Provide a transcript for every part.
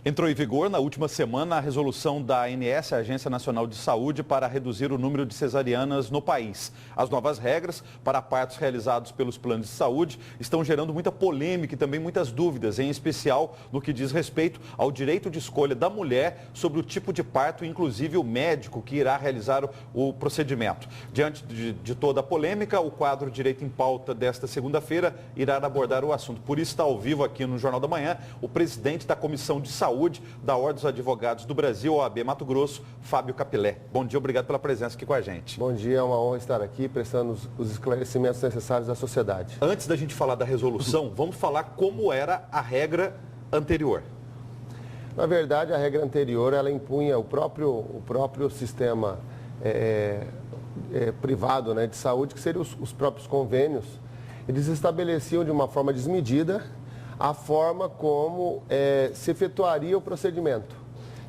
Entrou em vigor na última semana a resolução da ANS, a Agência Nacional de Saúde, para reduzir o número de cesarianas no país. As novas regras para partos realizados pelos planos de saúde estão gerando muita polêmica e também muitas dúvidas, em especial no que diz respeito ao direito de escolha da mulher sobre o tipo de parto, inclusive o médico que irá realizar o procedimento. Diante de toda a polêmica, o quadro Direito em Pauta desta segunda-feira irá abordar o assunto. Por isso está ao vivo aqui no Jornal da Manhã o presidente da Comissão de Saúde da Ordem dos Advogados do Brasil, OAB Mato Grosso, Fábio Capilé. Bom dia, obrigado pela presença aqui com a gente. Bom dia, é uma honra estar aqui prestando os esclarecimentos necessários à sociedade. Antes da gente falar da resolução, vamos falar como era a regra anterior. Na verdade, a regra anterior, ela impunha o próprio sistema privado, né, de saúde, que seriam os próprios convênios. Eles estabeleciam de uma forma desmedida a forma como se efetuaria o procedimento.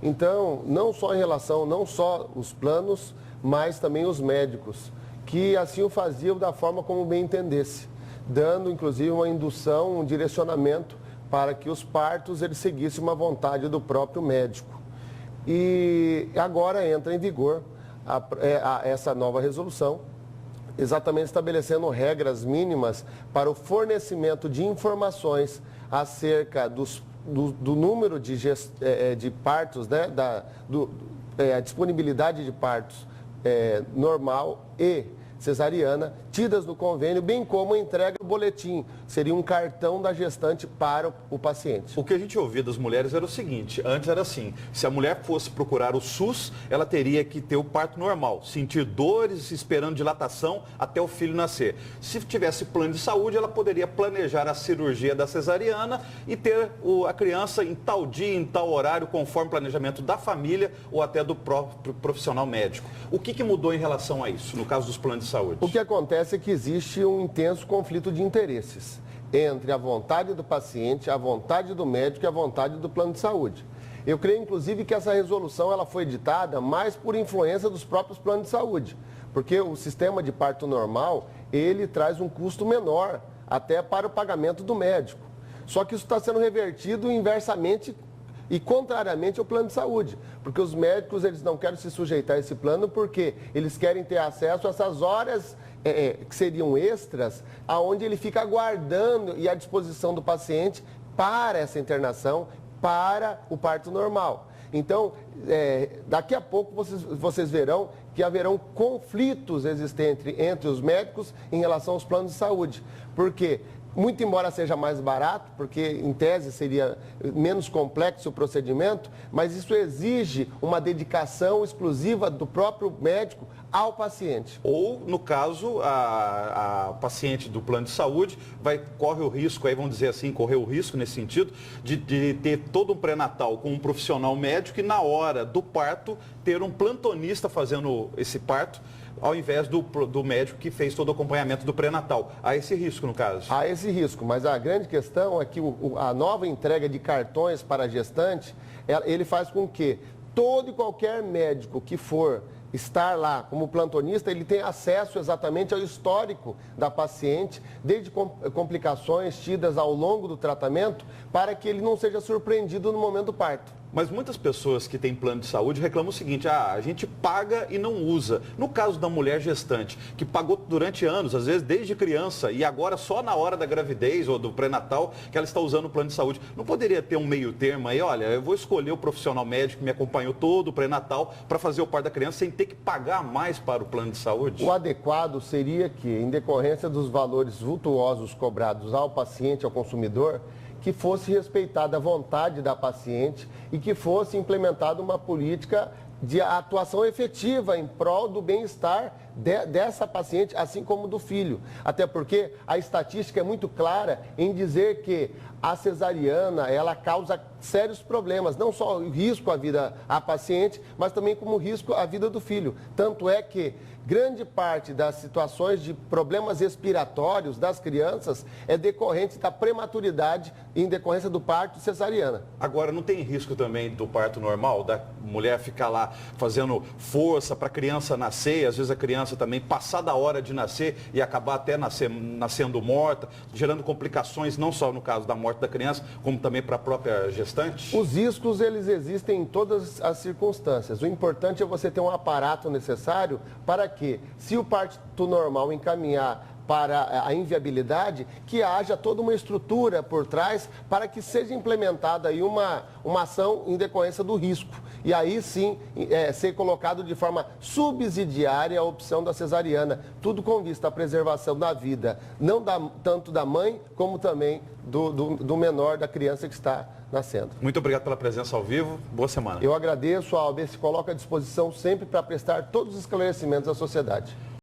Então, não só os planos, mas também os médicos, que assim o faziam da forma como bem entendesse, dando inclusive uma indução, um direcionamento para que os partos eles seguissem uma vontade do próprio médico. E agora entra em vigor essa nova resolução, exatamente estabelecendo regras mínimas para o fornecimento de informações acerca do número de partos, né, a disponibilidade de partos normal e cesariana, tidas no convênio, bem como a entrega do boletim, seria um cartão da gestante para o paciente. O que a gente ouvia das mulheres era o seguinte, antes era assim, se a mulher fosse procurar o SUS, ela teria que ter o parto normal, sentir dores, esperando dilatação até o filho nascer. Se tivesse plano de saúde, ela poderia planejar a cirurgia da cesariana e ter a criança em tal dia, em tal horário, conforme o planejamento da família ou até do próprio profissional médico. O que mudou em relação a isso, no caso dos planos de saúde? O que acontece é que existe um intenso conflito de interesses entre a vontade do paciente, a vontade do médico e a vontade do plano de saúde. Eu creio, inclusive, que essa resolução ela foi editada mais por influência dos próprios planos de saúde, porque o sistema de parto normal, ele traz um custo menor até para o pagamento do médico. Só que isso está sendo revertido inversamente e contrariamente ao plano de saúde, porque os médicos eles não querem se sujeitar a esse plano porque eles querem ter acesso a essas horas que seriam extras, aonde ele fica aguardando e à disposição do paciente para essa internação, para o parto normal. Então, daqui a pouco vocês verão que haverão conflitos existentes entre os médicos em relação aos planos de saúde, porque muito embora seja mais barato, porque em tese seria menos complexo o procedimento, mas isso exige uma dedicação exclusiva do próprio médico ao paciente. Ou, no caso, a paciente do plano de saúde corre o risco, aí vamos dizer assim, correr o risco nesse sentido, de ter todo um pré-natal com um profissional médico e na hora do parto ter um plantonista fazendo esse parto, ao invés do médico que fez todo o acompanhamento do pré-natal. Há esse risco, no caso? Há esse risco, mas a grande questão é que a nova entrega de cartões para a gestante, ele faz com que todo e qualquer médico que for estar lá como plantonista, ele tem acesso exatamente ao histórico da paciente, desde complicações tidas ao longo do tratamento, para que ele não seja surpreendido no momento do parto. Mas muitas pessoas que têm plano de saúde reclamam o seguinte, a gente paga e não usa. No caso da mulher gestante, que pagou durante anos, às vezes desde criança, e agora só na hora da gravidez ou do pré-natal que ela está usando o plano de saúde, não poderia ter um meio termo aí, olha, eu vou escolher o profissional médico que me acompanhou todo o pré-natal para fazer o parto da criança sem ter que pagar mais para o plano de saúde? O adequado seria que, em decorrência dos valores vultuosos cobrados ao paciente, ao consumidor, que fosse respeitada a vontade da paciente e que fosse implementada uma política de atuação efetiva em prol do bem-estar dessa paciente, assim como do filho. Até porque a estatística é muito clara em dizer que a cesariana, ela causa sérios problemas, não só o risco à paciente, mas também como risco à vida do filho. Tanto é que grande parte das situações de problemas respiratórios das crianças é decorrente da prematuridade em decorrência do parto cesariana. Agora, não tem risco também do parto normal, da mulher ficar lá fazendo força para a criança nascer, às vezes a criança também passar da hora de nascer e acabar até nascendo morta, gerando complicações, não só no caso da morte morte da criança, como também para a própria gestante? Os riscos, eles existem em todas as circunstâncias. O importante é você ter um aparato necessário para que, se o parto normal encaminhar para a inviabilidade, que haja toda uma estrutura por trás para que seja implementada aí uma ação em decorrência do risco. E aí sim ser colocado de forma subsidiária a opção da cesariana, tudo com vista à preservação da vida, não tanto da mãe como também do menor, da criança que está nascendo. Muito obrigado pela presença ao vivo. Boa semana. Eu agradeço, a OAB se coloca à disposição sempre para prestar todos os esclarecimentos à sociedade.